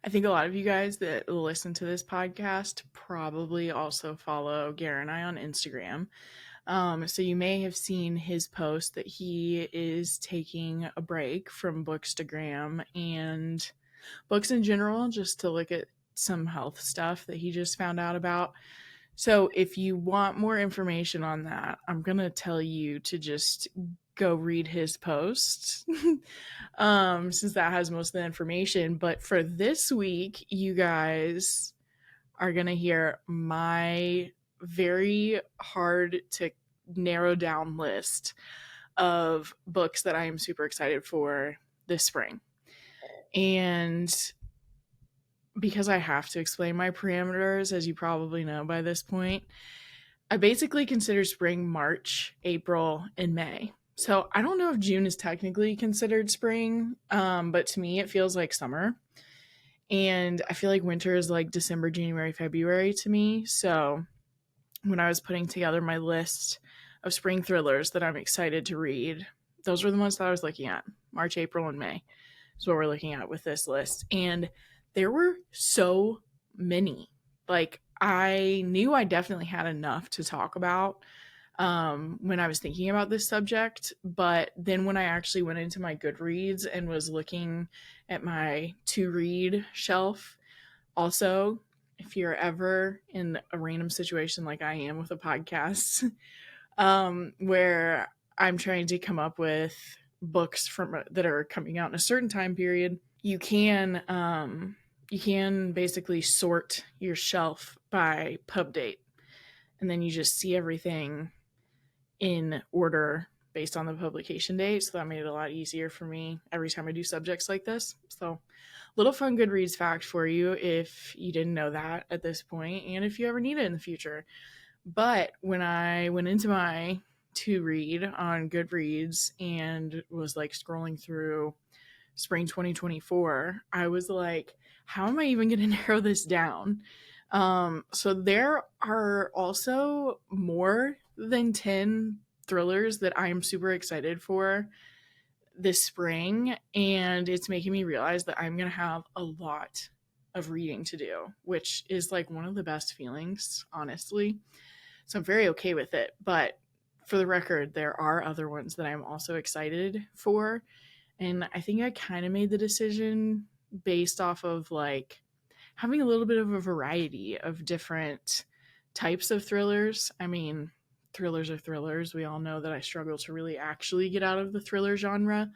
I think a lot of you guys that listen to this podcast probably also follow Gare and I on Instagram. So you may have seen his post that he is taking a break from Bookstagram and books in general just to look at some health stuff that he just found out about. So if you want more information on that, I'm going to tell you to just go read his post since that has most of the information. But for this week, you guys are going to hear my very hard to narrow down list of books that I am super excited for this spring. And because I have to explain my parameters, as you probably know by this point, I basically consider spring March, April, and May. So I don't know if June is technically considered spring, but to me it feels like summer. And I feel like winter is like December, January, February to me. So when I was putting together my list of spring thrillers that I'm excited to read, those were the ones that I was looking at. March, April, and May is what we're looking at with this list. And there were so many. Like, I knew I definitely had enough to talk about when I was thinking about this subject. But then when I actually went into my Goodreads and was looking at my to read shelf, also, if you're ever in a random situation like I am with a podcast, where I'm trying to come up with books from that are coming out in a certain time period, you can basically sort your shelf by pub date, and then you just see everything in order based on the publication date. So that made it a lot easier for me every time I do subjects like this. So, little fun Goodreads fact for you if you didn't know that at this point, and if you ever need it in the future. But when I went into my to read on Goodreads and was like scrolling through spring 2024, I was like, how am I even going to narrow this down? So there are also more than 10 thrillers that I am super excited for this spring, and it's making me realize that I'm going to have a lot of reading to do, which is like one of the best feelings, honestly. So I'm very okay with it. But for the record, there are other ones that I'm also excited for. And I think I kind of made the decision based off of like having a little bit of a variety of different types of thrillers. I mean, thrillers are thrillers. We all know that I struggle to really actually get out of the thriller genre.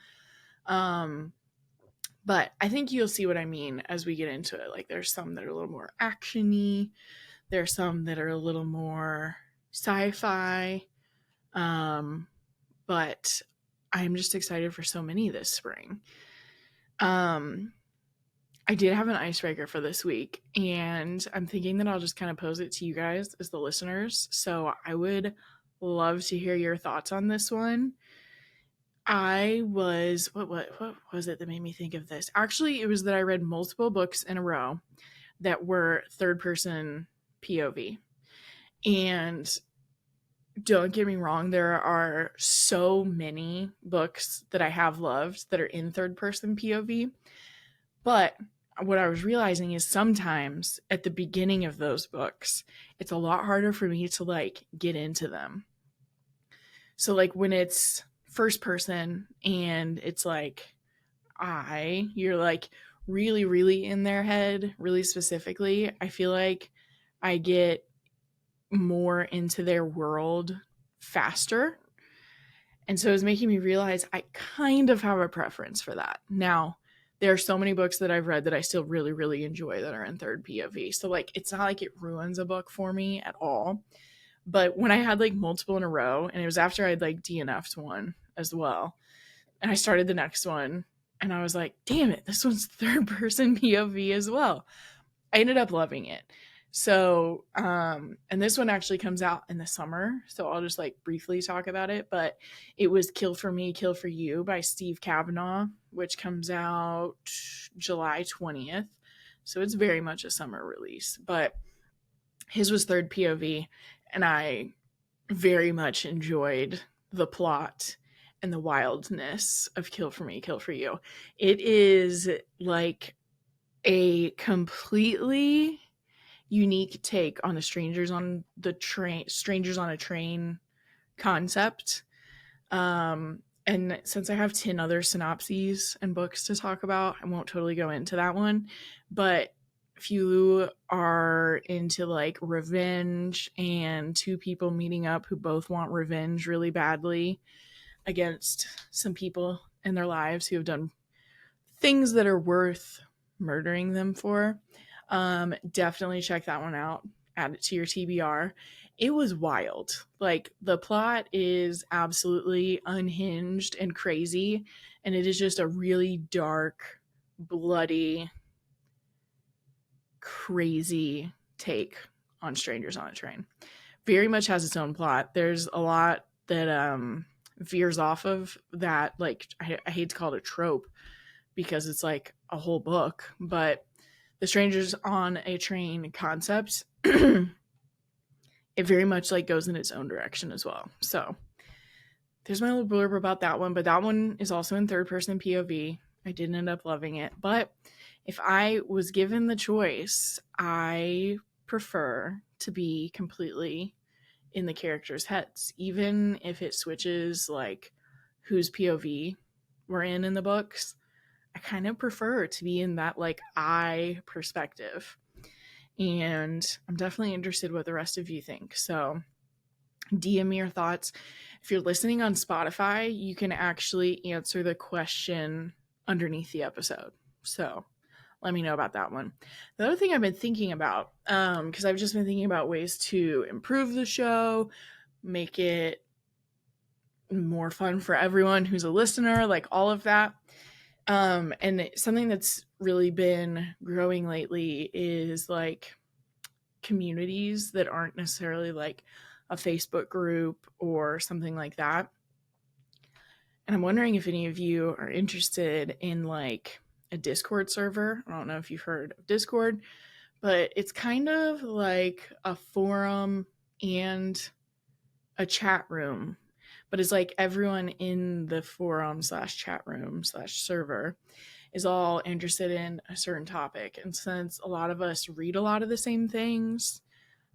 Um, but I think you'll see what I mean as we get into it. Like, there's some that are a little more actiony. There's some that are a little more sci-fi. Um, but I'm just excited for so many this spring. Um, I did have an icebreaker for this week, and I'm thinking that I'll just kind of pose it to you guys as the listeners. So I would love to hear your thoughts on this one. What was it that made me think of this? Actually, it was that I read multiple books in a row that were third person POV. And don't get me wrong, there are so many books that I have loved that are in third person POV. But what I was realizing is sometimes at the beginning of those books, it's a lot harder for me to like get into them. So like when it's first person and it's like you're like really, really in their head, really specifically, I feel like I get more into their world faster. And so it was making me realize I kind of have a preference for that. Now, there are so many books that I've read that I still really, really enjoy that are in third POV. So, like, it's not like it ruins a book for me at all. But when I had like multiple in a row, and it was after I'd like DNF'd one as well, and I started the next one, and I was like, damn it, this one's third person POV as well. I ended up loving it. So, and this one actually comes out in the summer, so I'll just like briefly talk about it. But it was Kill for Me, Kill for You by Steve Kavanaugh, which comes out July 20th. So it's very much a summer release. But his was third POV, and I very much enjoyed the plot and the wildness of Kill for Me, Kill for You. It is like a completely unique take on the strangers on a train concept. And since I have 10 other synopses and books to talk about, I won't totally go into that one. But if you are into like revenge and two people meeting up who both want revenge really badly against some people in their lives who have done things that are worth murdering them for, definitely check that one out. Add it to your TBR. It was wild. Like, the plot is absolutely unhinged and crazy, and it is just a really dark, bloody, crazy take on Strangers on a Train. Very much has its own plot. There's a lot that veers off of that. Like, I hate to call it a trope because it's like a whole book, but the Strangers on a Train concept, it very much like goes in its own direction as well. So there's my little blurb about that one, but that one is also in third person POV. I didn't end up loving it, but if I was given the choice, I prefer to be completely in the characters' heads, even if it switches like whose POV we're in the books. I kind of prefer to be in that like I perspective. And I'm definitely interested what the rest of you think. So DM me your thoughts. If you're listening on Spotify, you can actually answer the question underneath the episode. So let me know about that one. The other thing I've been thinking about, because I've just been thinking about ways to improve the show, make it more fun for everyone who's a listener, like all of that. And something that's really been growing lately is like communities that aren't necessarily like a Facebook group or something like that. And I'm wondering if any of you are interested in like a Discord server. I don't know if you've heard of Discord, but it's kind of like a forum and a chat room, but it's like everyone in the forum slash chat room slash server is all interested in a certain topic. And since a lot of us read a lot of the same things,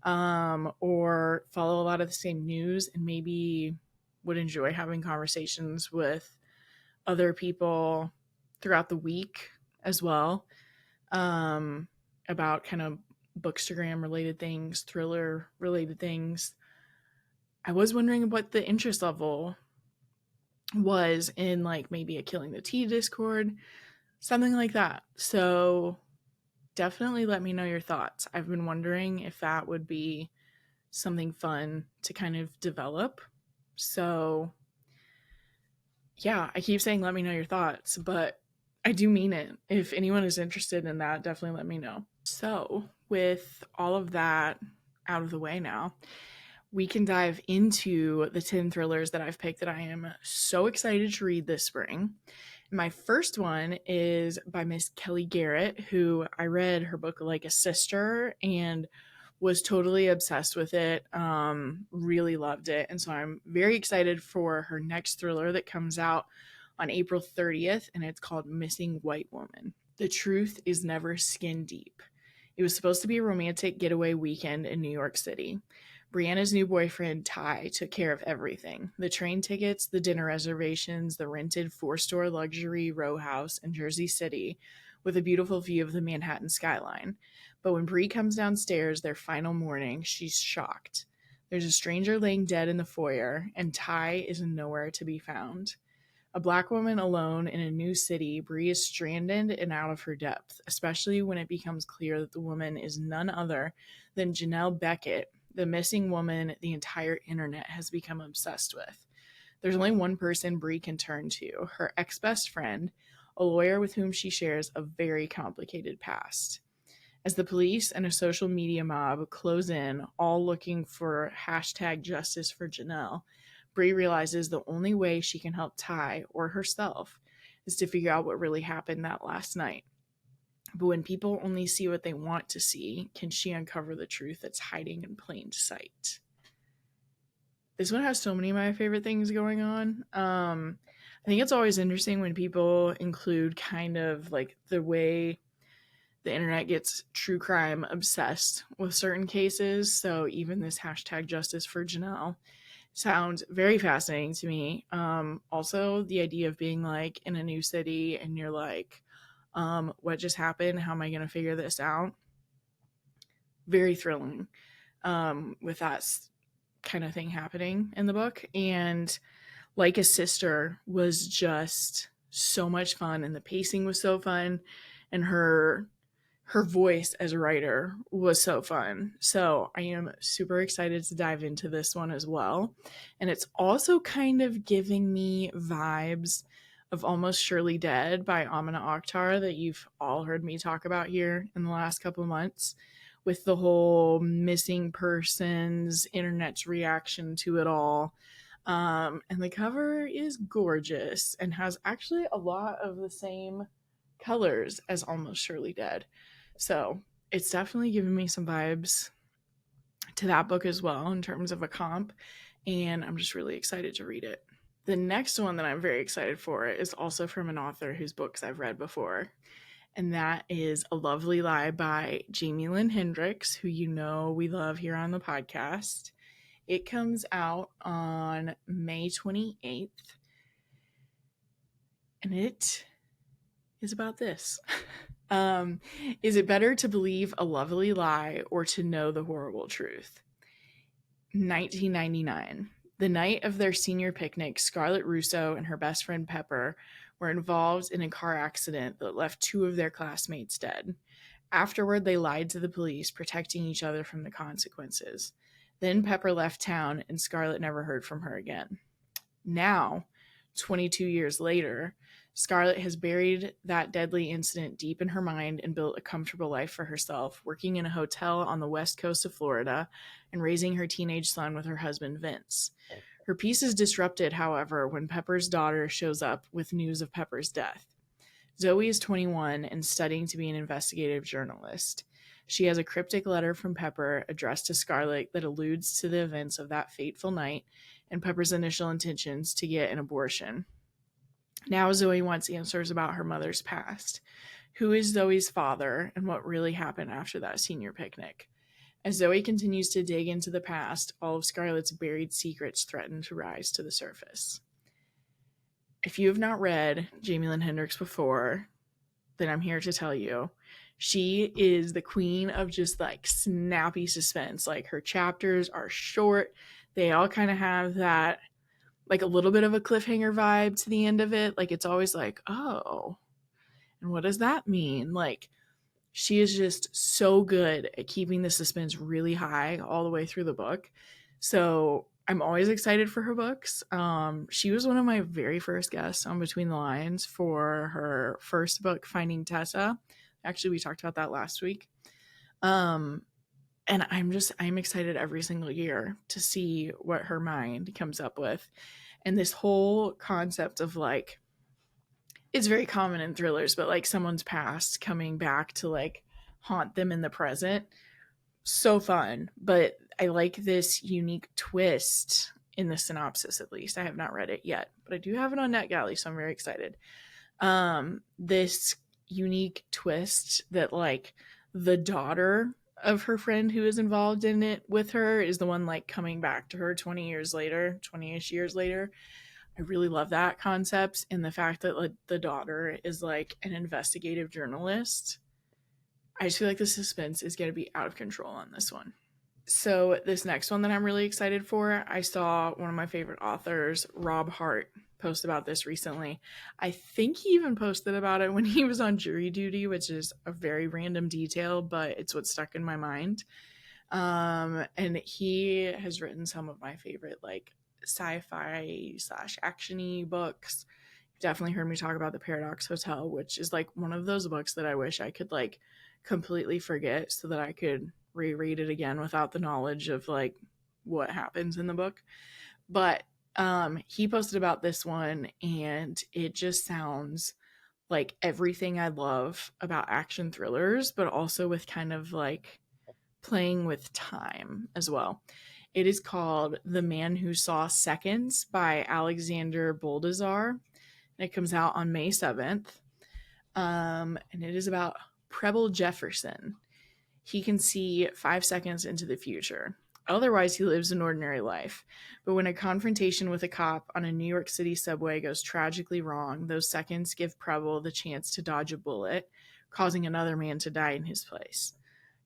or follow a lot of the same news, and maybe would enjoy having conversations with other people throughout the week as well, about kind of bookstagram related things, thriller related things. I was wondering what the interest level was in like maybe a Killing the Tea Discord, something like that. So definitely let me know your thoughts. I've been wondering if that would be something fun to kind of develop. So yeah, I keep saying let me know your thoughts, but I do mean it. If anyone is interested in that, definitely let me know. So with all of that out of the way now, we can dive into the 10 thrillers that I've picked that I am so excited to read this spring. My first one is by Miss Kelly Garrett, who I read her book like a sister and was totally obsessed with it. Really loved it. And so I'm very excited for her next thriller that comes out on April 30th, and it's called Missing White Woman. The truth is never skin deep. It was supposed to be a romantic getaway weekend in New York City. Brianna's new boyfriend, Ty, took care of everything. The train tickets, the dinner reservations, the rented 4-store luxury row house in Jersey City with a beautiful view of the Manhattan skyline. But when Bree comes downstairs their final morning, she's shocked. There's a stranger laying dead in the foyer, and Ty is nowhere to be found. A black woman alone in a new city, Bree is stranded and out of her depth, especially when it becomes clear that the woman is none other than Janelle Beckett, the missing woman the entire internet has become obsessed with. There's only one person Bree can turn to, her ex-best friend, a lawyer with whom she shares a very complicated past. As the police and a social media mob close in, all looking for hashtag justice for Janelle, Bree realizes the only way she can help Ty or herself is to figure out what really happened that last night. But when people only see what they want to see, can she uncover the truth that's hiding in plain sight? This one has so many of my favorite things going on. I think it's always interesting when people include kind of like the way the internet gets true crime obsessed with certain cases. So even this hashtag justice for Janelle sounds very fascinating to me. Also, the idea of being like in a new city and you're like, what just happened? How am I going to figure this out? Very thrilling with that kind of thing happening in the book. And Like a Sister was just so much fun, and the pacing was so fun, and her voice as a writer was so fun. So I am super excited to dive into this one as well. And it's also kind of giving me vibes of Almost Surely Dead by Amina Akhtar that you've all heard me talk about here in the last couple of months, with the whole missing persons, internet's reaction to it all. And the cover is gorgeous and has actually a lot of the same colors as Almost Surely Dead. So it's definitely giving me some vibes to that book as well in terms of a comp. And I'm just really excited to read it. The next one that I'm very excited for is also from an author whose books I've read before. And that is A Lovely Lie by Jamie Lynn Hendricks, who you know we love here on the podcast. It comes out on May 28th. And it is about this. Is it better to believe a lovely lie or to know the horrible truth? 1999. The night of their senior picnic, Scarlett Russo and her best friend Pepper were involved in a car accident that left 2 of their classmates dead. Afterward, they lied to the police, protecting each other from the consequences. Then Pepper left town, and Scarlett never heard from her again. Now, 22 years later, Scarlett has buried that deadly incident deep in her mind and built a comfortable life for herself, working in a hotel on the west coast of Florida and raising her teenage son with her husband, Vince. Her peace is disrupted, however, when Pepper's daughter shows up with news of Pepper's death. Zoe is 21 and studying to be an investigative journalist. She has a cryptic letter from Pepper addressed to Scarlett that alludes to the events of that fateful night and Pepper's initial intentions to get an abortion. Now Zoe wants answers about her mother's past. Who is Zoe's father, and what really happened after that senior picnic? As Zoe continues to dig into the past, all of Scarlett's buried secrets threaten to rise to the surface. If you have not read Jamie Lynn Hendricks before, then I'm here to tell you, she is the queen of just like snappy suspense. Like her chapters are short. They all kind of have that like a little bit of a cliffhanger vibe to the end of it. Like it's always like, oh, and what does that mean? Like she is just so good at keeping the suspense really high all the way through the book. So I'm always excited for her books. She was one of my very first guests on Between the Lines for her first book, Finding Tessa. Actually, we talked about that last week. And I'm excited every single year to see what her mind comes up with. And this whole concept of like, it's very common in thrillers, but like someone's past coming back to like haunt them in the present. So fun. But I like this unique twist in the synopsis, at least. I have not read it yet, but I do have it on NetGalley, so I'm very excited. This unique twist that like the daughter of her friend who is involved in it with her is the one like coming back to her 20-ish years later. I really love that concept, and the fact that like the daughter is like an investigative journalist. I just feel like the suspense is going to be out of control on this one. So this next one that I'm really excited for, I saw one of my favorite authors, Rob Hart, post about this recently. I think he even posted about it when he was on jury duty, which is a very random detail, but it's what stuck in my mind. And he has written some of my favorite like sci-fi / action-y books. You've definitely heard me talk about The Paradox Hotel, which is like one of those books that I wish I could like completely forget so that I could reread it again without the knowledge of like what happens in the book. But he posted about this one, and it just sounds like everything I love about action thrillers, but also with kind of like playing with time as well. It is called The Man Who Saw Seconds by Alexander Boldazar, and it comes out on May 7th. And it is about Preble Jefferson. He can see 5 seconds into the future. Otherwise, he lives an ordinary life. But when a confrontation with a cop on a New York City subway goes tragically wrong, those seconds give Preble the chance to dodge a bullet, causing another man to die in his place.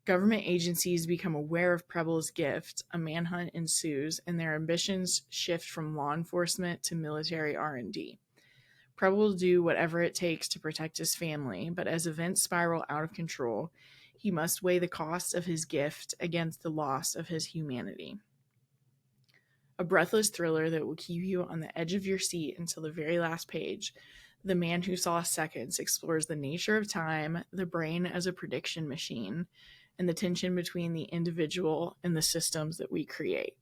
Government agencies become aware of Preble's gift, a manhunt ensues, and their ambitions shift from law enforcement to military R&D. Preble will do whatever it takes to protect his family, but as events spiral out of control, he must weigh the cost of his gift against the loss of his humanity. A breathless thriller that will keep you on the edge of your seat until the very last page. The Man Who Saw Seconds explores the nature of time, the brain as a prediction machine, and the tension between the individual and the systems that we create.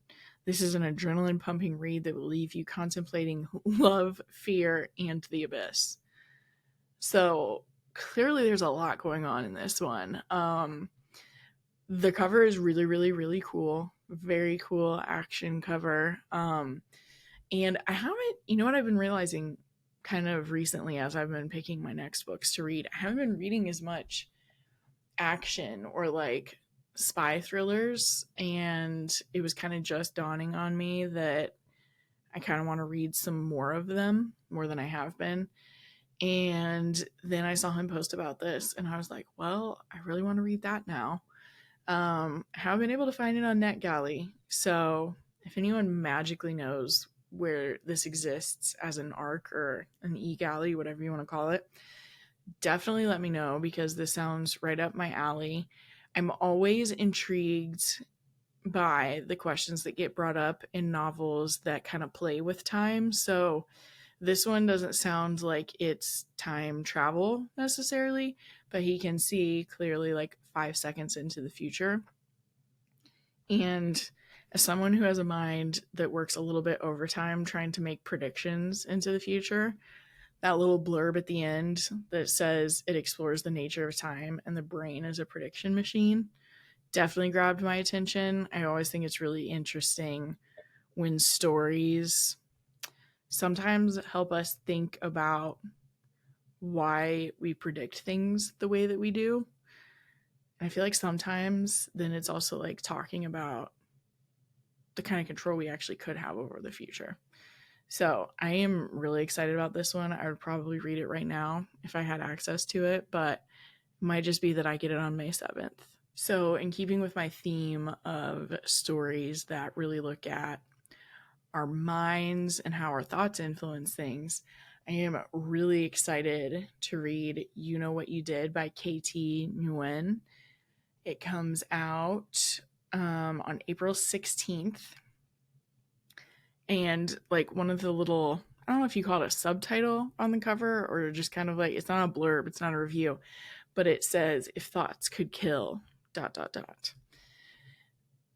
This is an adrenaline-pumping read that will leave you contemplating love, fear, and the abyss. So clearly there's a lot going on in this one. The cover is really, really, really cool. Very cool action cover. And I haven't, you know what I've been realizing kind of recently as I've been picking my next books to read, I haven't been reading as much action or like spy thrillers, and it was kind of just dawning on me that I kind of want to read some more of them, more than I have been. And then I saw him post about this, and I was like, well, I really want to read that now. I haven't been able to find it on NetGalley, so if anyone magically knows where this exists as an ARC or an eGalley, whatever you want to call it, definitely let me know, because this sounds right up my alley. I'm always intrigued by the questions that get brought up in novels that kind of play with time. So this one doesn't sound like it's time travel necessarily, but he can see clearly like 5 seconds into the future. And as someone who has a mind that works a little bit overtime trying to make predictions into the future, that little blurb at the end that says it explores the nature of time and the brain as a prediction machine definitely grabbed my attention. I always think it's really interesting when stories sometimes help us think about why we predict things the way that we do. And I feel like sometimes then it's also like talking about the kind of control we actually could have over the future. So I am really excited about this one. I would probably read it right now if I had access to it, but it might just be that I get it on May 7th. So in keeping with my theme of stories that really look at our minds and how our thoughts influence things, I am really excited to read You Know What You Did by KT Nguyen. It comes out on April 16th. And like one of the little, I don't know if you call it a subtitle on the cover or just kind of like, it's not a blurb, it's not a review, but it says, if thoughts could kill, ...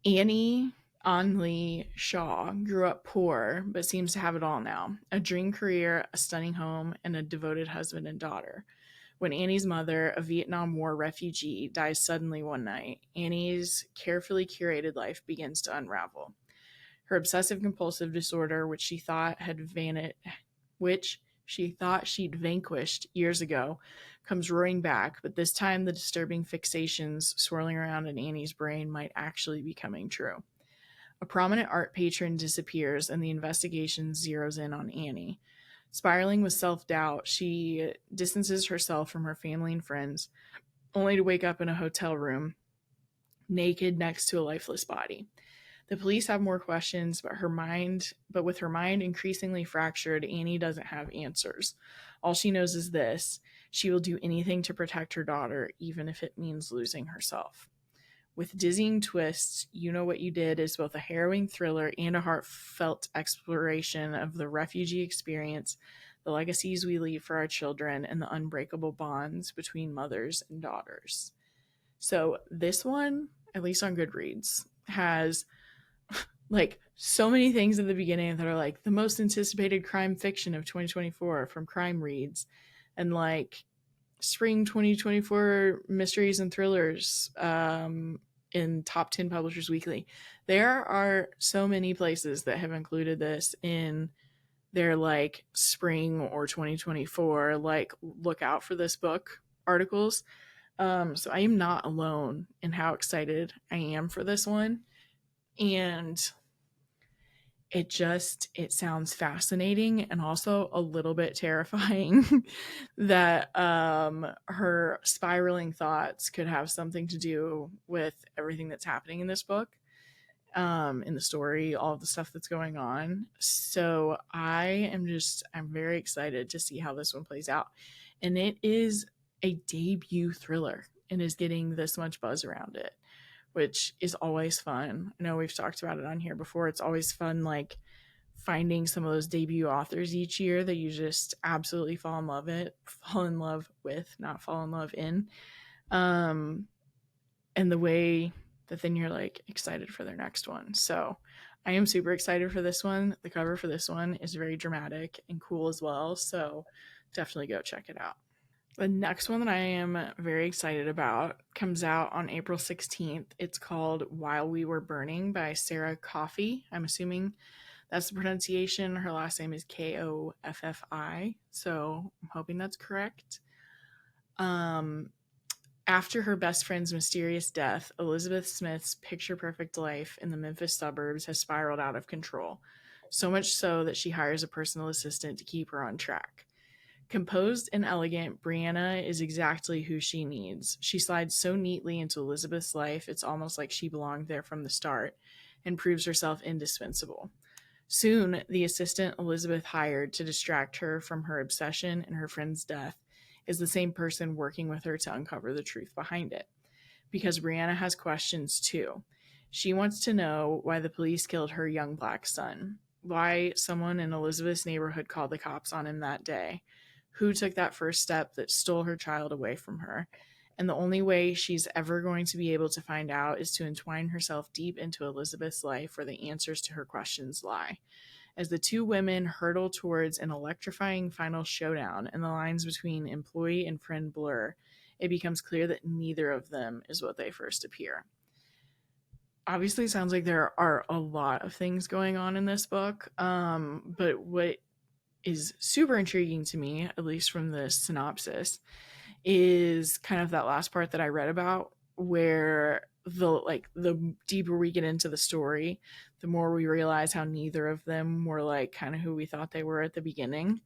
Annie Anli Shaw grew up poor, but seems to have it all now. A dream career, a stunning home, and a devoted husband and daughter. When Annie's mother, a Vietnam War refugee, dies suddenly one night, Annie's carefully curated life begins to unravel. Her obsessive-compulsive disorder, which she thought she'd vanquished years ago, comes roaring back, but this time the disturbing fixations swirling around in Annie's brain might actually be coming true. A prominent art patron disappears, and the investigation zeroes in on Annie. Spiraling with self-doubt, she distances herself from her family and friends, only to wake up in a hotel room, naked next to a lifeless body. The police have more questions, but with her mind increasingly fractured, Annie doesn't have answers. All she knows is this: she will do anything to protect her daughter, even if it means losing herself. With dizzying twists, You Know What You Did is both a harrowing thriller and a heartfelt exploration of the refugee experience, the legacies we leave for our children, and the unbreakable bonds between mothers and daughters. So this one, at least on Goodreads, has like so many things at the beginning that are like the most anticipated crime fiction of 2024 from Crime Reads, and like spring 2024 mysteries and thrillers in Top 10 Publishers Weekly. There are so many places that have included this in their like spring or 2024 like look out for this book articles. So I am not alone in how excited I am for this one. And it sounds fascinating and also a little bit terrifying that her spiraling thoughts could have something to do with everything that's happening in this book, in the story, all of the stuff that's going on. So I'm very excited to see how this one plays out. And it is a debut thriller and is getting this much buzz around it, which is always fun. I know we've talked about it on here before. It's always fun, like finding some of those debut authors each year that you just absolutely fall in love with, not fall in love in. And the way that then you're like excited for their next one. So I am super excited for this one. The cover for this one is very dramatic and cool as well. So definitely go check it out. The next one that I am very excited about comes out on April 16th. It's called While We Were Burning by Sarah Coffey. I'm assuming that's the pronunciation. Her last name is Koffi. So I'm hoping that's correct. After her best friend's mysterious death, Elizabeth Smith's picture-perfect life in the Memphis suburbs has spiraled out of control. So much so that she hires a personal assistant to keep her on track. Composed and elegant, Brianna is exactly who she needs. She slides so neatly into Elizabeth's life, it's almost like she belonged there from the start, and proves herself indispensable. Soon, the assistant Elizabeth hired to distract her from her obsession and her friend's death is the same person working with her to uncover the truth behind it. Because Brianna has questions too. She wants to know why the police killed her young black son, why someone in Elizabeth's neighborhood called the cops on him that day, who took that first step that stole her child away from her. And the only way she's ever going to be able to find out is to entwine herself deep into Elizabeth's life where the answers to her questions lie. As the two women hurtle towards an electrifying final showdown and the lines between employee and friend blur, it becomes clear that neither of them is what they first appear. Obviously, it sounds like there are a lot of things going on in this book, but what is super intriguing to me, at least from the synopsis, is kind of that last part that I read about, where the deeper we get into the story, the more we realize how neither of them were like kind of who we thought they were at the beginning,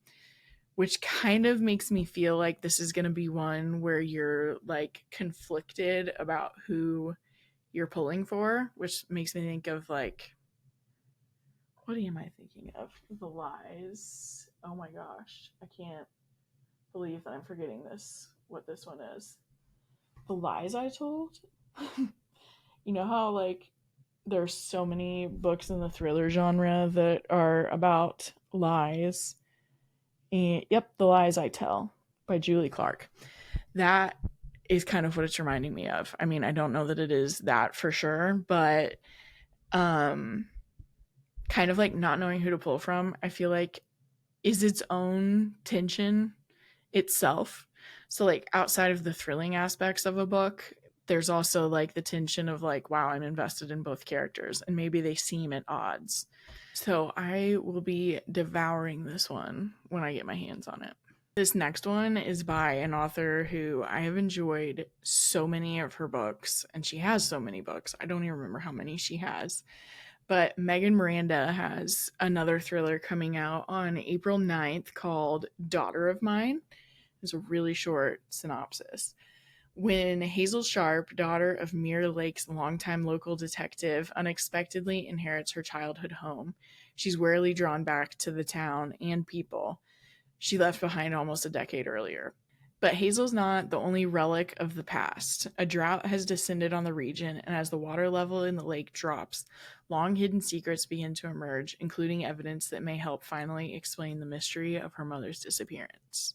which kind of makes me feel like this is going to be one where you're like conflicted about who you're pulling for, which makes me think of like, what am I thinking of? The Lies. Oh my gosh, I can't believe that I'm forgetting what this one is. The Lies I Told. You know how like there's so many books in the thriller genre that are about lies. And yep, The Lies I Tell by Julie Clark. That is kind of what it's reminding me of. I mean, I don't know that it is that for sure, but kind of like not knowing who to pull from, I feel like is its own tension itself. So like outside of the thrilling aspects of a book, there's also like the tension of like, wow, I'm invested in both characters and maybe they seem at odds. So I will be devouring this one when I get my hands on it. This next one is by an author who I have enjoyed so many of her books, and she has so many books. I don't even remember how many she has. But Megan Miranda has another thriller coming out on April 9th called Daughter of Mine. It's a really short synopsis. When Hazel Sharp, daughter of Mirror Lake's longtime local detective, unexpectedly inherits her childhood home, she's warily drawn back to the town and people she left behind almost a decade earlier. But Hazel's not the only relic of the past. A drought has descended on the region, and as the water level in the lake drops, long hidden secrets begin to emerge, including evidence that may help finally explain the mystery of her mother's disappearance.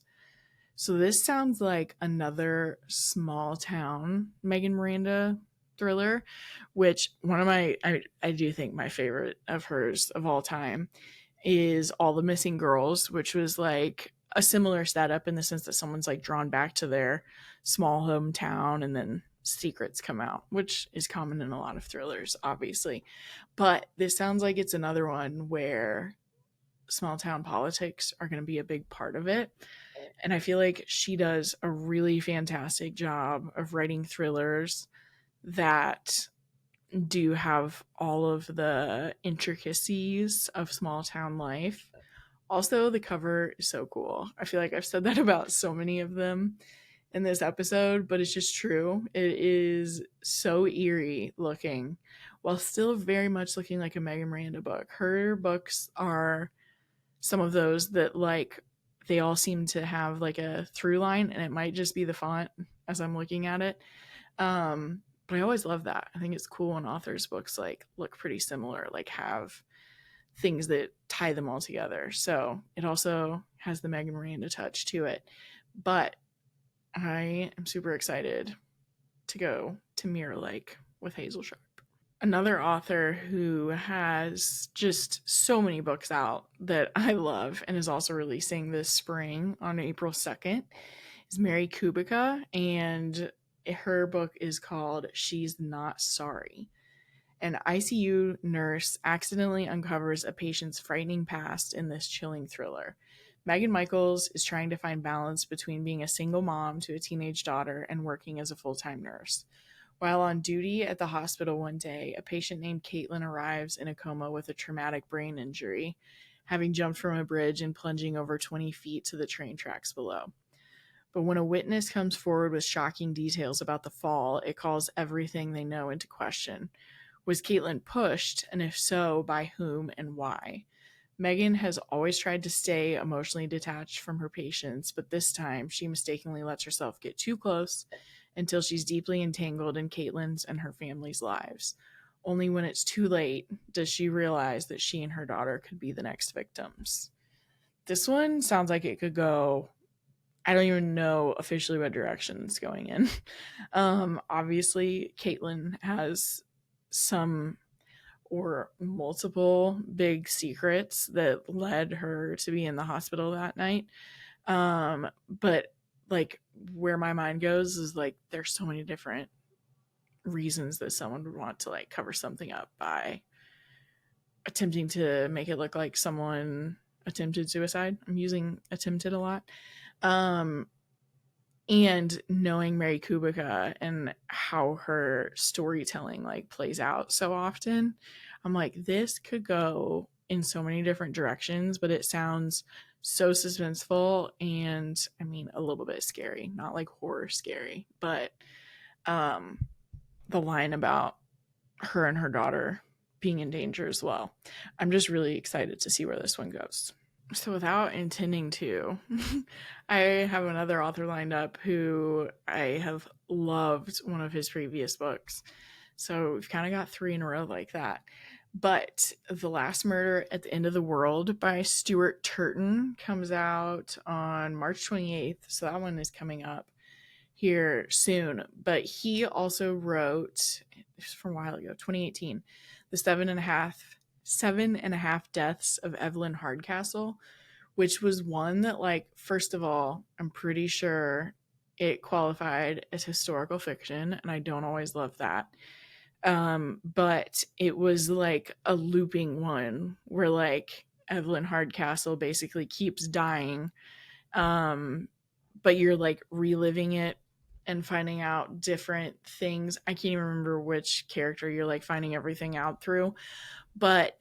So this sounds like another small town Megan Miranda thriller, which I do think my favorite of hers of all time is All the Missing Girls, which was like a similar setup in the sense that someone's like drawn back to their small hometown and then secrets come out, which is common in a lot of thrillers, obviously. But this sounds like it's another one where small town politics are going to be a big part of it. And I feel like she does a really fantastic job of writing thrillers that do have all of the intricacies of small town life. Also, the cover is so cool. I feel like I've said that about so many of them in this episode, but it's just true. It is so eerie looking while still very much looking like a Megan Miranda book. Her books are some of those that, like, they all seem to have like a through line, and it might just be the font as I'm looking at it. But I always love that. I think it's cool when authors' books like look pretty similar, like have things that tie them all together. So it also has the Megan Miranda touch to it. But I am super excited to go to Mirror Lake with Hazel Sharp. Another author who has just so many books out that I love and is also releasing this spring on April 2nd is Mary Kubica, and her book is called She's Not Sorry. An ICU nurse accidentally uncovers a patient's frightening past in this chilling thriller. Megan Michaels is trying to find balance between being a single mom to a teenage daughter and working as a full-time nurse. While on duty at the hospital one day, a patient named Caitlin arrives in a coma with a traumatic brain injury, having jumped from a bridge and plunging over 20 feet to the train tracks below. But when a witness comes forward with shocking details about the fall, it calls everything they know into question. Was Caitlin pushed, and if so, by whom and why? Megan has always tried to stay emotionally detached from her patients, but this time she mistakenly lets herself get too close until she's deeply entangled in Caitlin's and her family's lives. Only when it's too late does she realize that she and her daughter could be the next victims. This one sounds like it could go, I don't even know officially what direction it's going in. Obviously, Caitlin has some or multiple big secrets that led her to be in the hospital that night. But like where my mind goes is like there's so many different reasons that someone would want to like cover something up by attempting to make it look like someone attempted suicide. I'm using attempted a lot. Um, and knowing Mary Kubica and how her storytelling like plays out so often, I'm like, this could go in so many different directions, but it sounds so suspenseful and I mean a little bit scary, not like horror scary, but um the line about her and her daughter being in danger as well. I'm just really excited to see where this one goes. So without intending to, I have another author lined up who I have loved one of his previous books. So we've kind of got three in a row like that. But The Last Murder at the End of the World by Stuart Turton comes out on March 28th. So that one is coming up here soon. But he also wrote, from a while ago, 2018, The Seven and a Half Deaths of Evelyn Hardcastle, which was one that, like, first of all, I'm pretty sure it qualified as historical fiction, and I don't always love that. But it was like a looping one where like Evelyn Hardcastle basically keeps dying, but you're like reliving it and finding out different things. I can't even remember which character you're like finding everything out through, but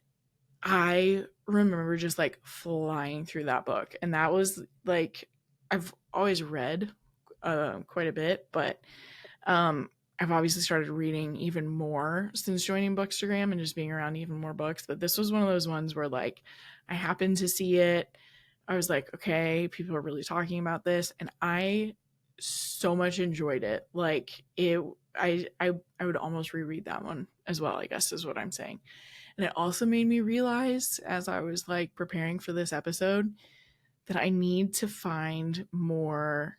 I remember just like flying through that book. And that was like, I've always read quite a bit, but I've obviously started reading even more since joining Bookstagram and just being around even more books. But this was one of those ones where like I happened to see it. I was like, okay, people are really talking about this. And I so much enjoyed it. Like I would almost reread that one as well, I guess is what I'm saying. And it also made me realize as I was like preparing for this episode that I need to find more.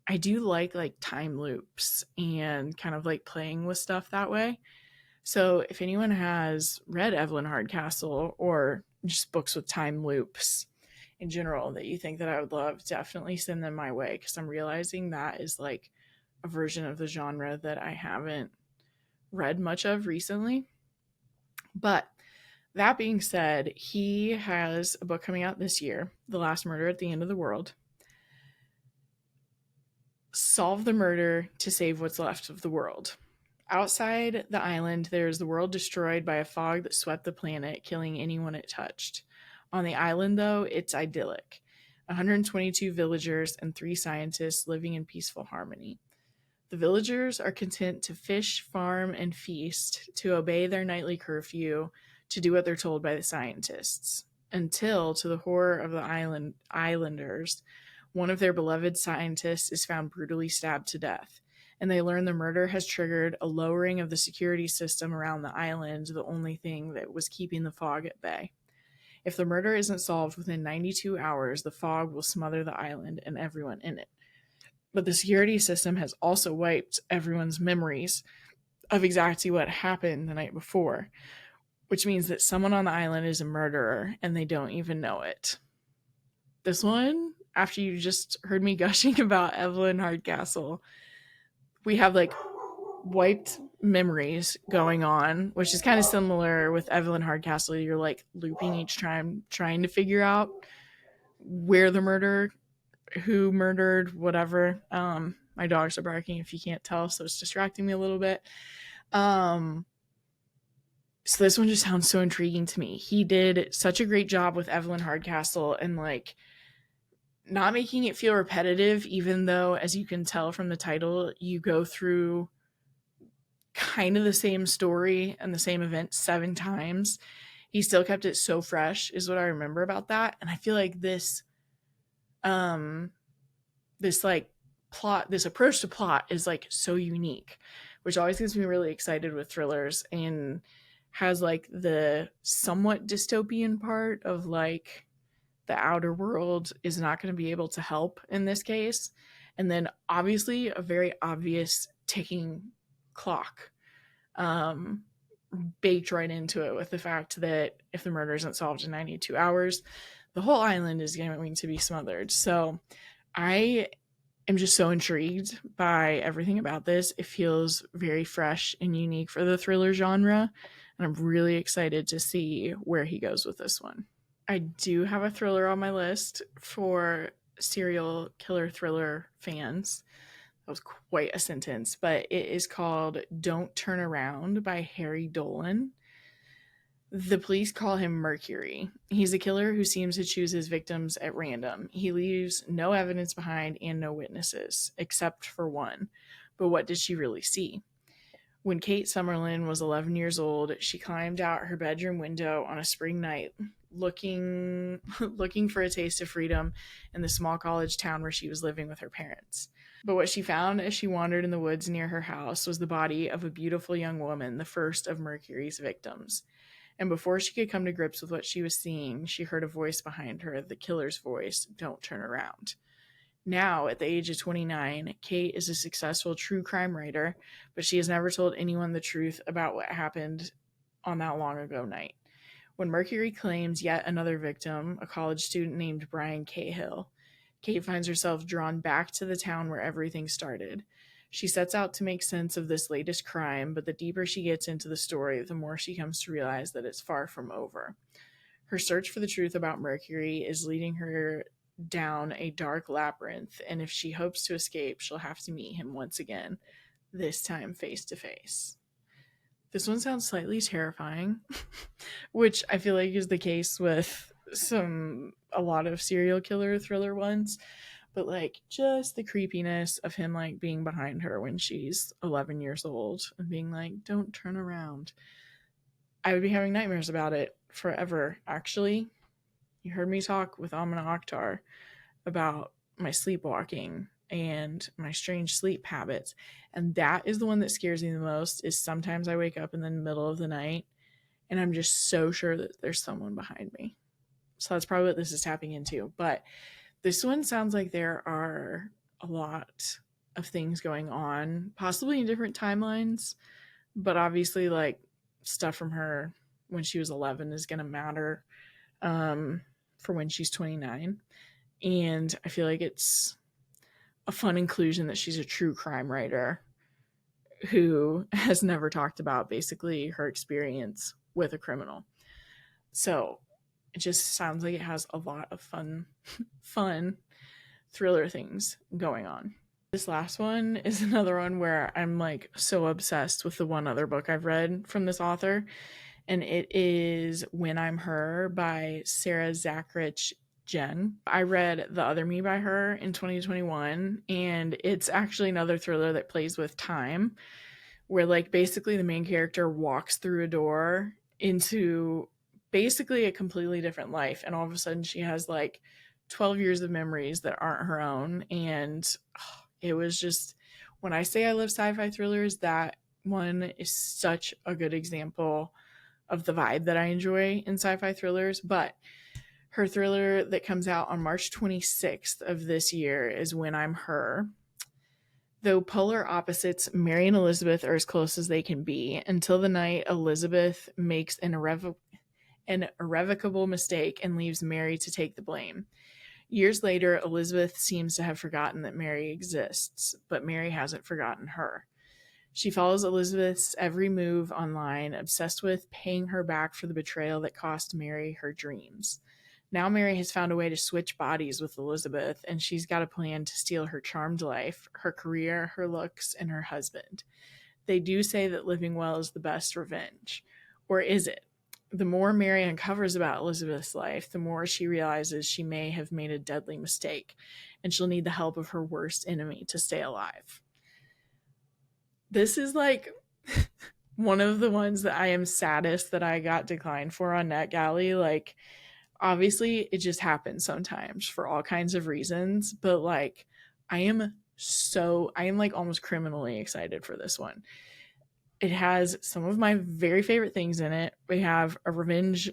I do like time loops and kind of like playing with stuff that way. So if anyone has read Evelyn Hardcastle or just books with time loops in general that you think that I would love, definitely send them my way because I'm realizing that is like a version of the genre that I haven't read much of recently. But that being said, he has a book coming out this year, The Last Murder at the End of the World. solve the murder to save what's left of the world. Outside the island, there is the world destroyed by a fog that swept the planet, killing anyone it touched. On the island, though, it's idyllic. 122 villagers and 3 scientists living in peaceful harmony. The villagers are content to fish, farm, and feast, to obey their nightly curfew, to do what they're told by the scientists. Until, to the horror of the islanders, one of their beloved scientists is found brutally stabbed to death, and they learn the murder has triggered a lowering of the security system around the island, the only thing that was keeping the fog at bay. If the murder isn't solved within 92 hours, the fog will smother the island and everyone in it. But the security system has also wiped everyone's memories of exactly what happened the night before, which means that someone on the island is a murderer and they don't even know it. This one, after you just heard me gushing about Evelyn Hardcastle, we have like wiped memories going on, which is kind of similar with Evelyn Hardcastle. You're like looping each time, trying to figure out where the murder, who murdered, whatever. My dogs are barking if you can't tell, so it's distracting me a little bit. So this one just sounds so intriguing to me. He did such a great job with Evelyn Hardcastle and like not making it feel repetitive, even though, as you can tell from the title, you go through kind of the same story and the same event 7 times. He still kept it so fresh, is what I remember about that. And I feel like this like plot, this approach to plot is like so unique, which always gets me really excited with thrillers, and has like the somewhat dystopian part of like the outer world is not going to be able to help in this case. And then obviously a very obvious ticking clock baked right into it, with the fact that if the murder isn't solved in 92 hours, the whole island is going to be smothered. So I am just so intrigued by everything about this. It feels very fresh and unique for the thriller genre, and I'm really excited to see where he goes with this one. I do have a thriller on my list for serial killer thriller fans. That was quite a sentence, but it is called Don't Turn Around by Harry Dolan. The police call him Mercury. He's a killer who seems to choose his victims at random. He leaves no evidence behind and no witnesses, except for one. But what did she really see? When Kate Summerlin was 11 years old, she climbed out her bedroom window on a spring night, looking for a taste of freedom in the small college town where she was living with her parents. But what she found as she wandered in the woods near her house was the body of a beautiful young woman, the first of Mercury's victims. And before she could come to grips with what she was seeing, she heard a voice behind her, the killer's voice, "Don't turn around." Now, at the age of 29, Kate is a successful true crime writer, but she has never told anyone the truth about what happened on that long ago night. When Mercury claims yet another victim, a college student named Brian Cahill, Kate finds herself drawn back to the town where everything started. She sets out to make sense of this latest crime, but the deeper she gets into the story, the more she comes to realize that it's far from over. Her search for the truth about Mercury is leading her down a dark labyrinth, and if she hopes to escape, she'll have to meet him once again, this time face to face. This one sounds slightly terrifying, which I feel like is the case with a lot of serial killer thriller ones, but like just the creepiness of him like being behind her when she's 11 years old and being like, "Don't turn around." I would be having nightmares about it forever. Actually, you heard me talk with Amina Akhtar about my sleepwalking and my strange sleep habits, and that is the one that scares me the most. Is sometimes I wake up in the middle of the night and I'm just so sure that there's someone behind me. So that's probably what this is tapping into. But this one sounds like there are a lot of things going on, possibly in different timelines, but obviously like stuff from her when she was 11 is going to matter for when she's 29. And I feel like it's a fun inclusion that she's a true crime writer who has never talked about basically her experience with a criminal. So it just sounds like it has a lot of fun thriller things going on. This last one is another one where I'm like so obsessed with the one other book I've read from this author, and it is When I'm Her by Sarah Zachrich Jen. I read The Other Me by her in 2021, and it's actually another thriller that plays with time, where like basically the main character walks through a door into basically a completely different life, and all of a sudden she has like 12 years of memories that aren't her own. And it was just, when I say I love sci-fi thrillers, that one is such a good example of the vibe that I enjoy in sci-fi thrillers. But her thriller that comes out on March 26th of this year is When I'm Her. Though polar opposites, Mary and Elizabeth are as close as they can be until the night Elizabeth makes an irrevocable mistake and leaves Mary to take the blame. Years later, Elizabeth seems to have forgotten that Mary exists, but Mary hasn't forgotten her. She follows Elizabeth's every move online, obsessed with paying her back for the betrayal that cost Mary her dreams. Now Mary has found a way to switch bodies with Elizabeth, and she's got a plan to steal her charmed life, her career, her looks, and her husband. They do say that living well is the best revenge. Or is it? The more Mary uncovers about Elizabeth's life, the more she realizes she may have made a deadly mistake, and she'll need the help of her worst enemy to stay alive. This is like one of the ones that I am saddest that I got declined for on NetGalley. Like, obviously, it just happens sometimes for all kinds of reasons, but like, I am like almost criminally excited for this one. It has some of my very favorite things in it. We have a revenge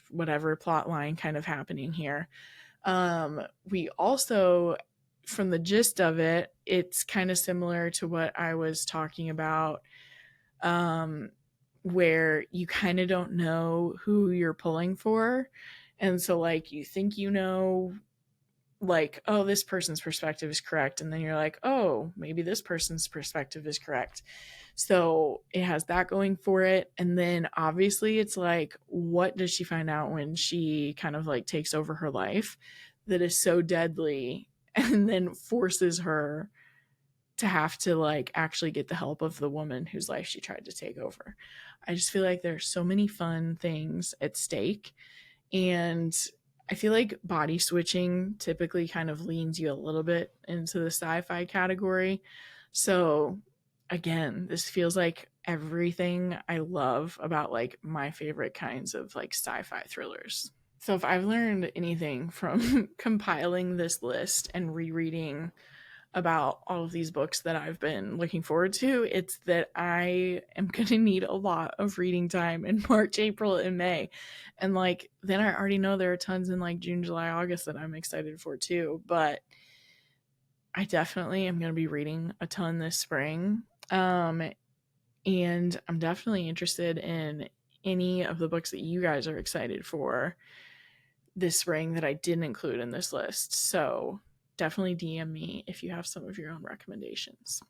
whatever plot line kind of happening here. We also, from the gist of it, it's kind of similar to what I was talking about, where you kind of don't know who you're pulling for. And so like you think you know, like, oh, this person's perspective is correct, and then you're like, oh, maybe this person's perspective is correct. So it has that going for it. And then obviously it's like, what does she find out when she kind of like takes over her life that is so deadly, and then forces her to have to like actually get the help of the woman whose life she tried to take over. I just feel like there's so many fun things at stake. And I feel like body switching typically kind of leans you a little bit into the sci-fi category. So again, this feels like everything I love about like my favorite kinds of like sci-fi thrillers. So if I've learned anything from compiling this list and rereading about all of these books that I've been looking forward to, it's that I am going to need a lot of reading time in March, April, and May. And like, then I already know there are tons in like June, July, August that I'm excited for too. But I definitely am going to be reading a ton this spring. And I'm definitely interested in any of the books that you guys are excited for this spring that I didn't include in this list. So definitely DM me if you have some of your own recommendations.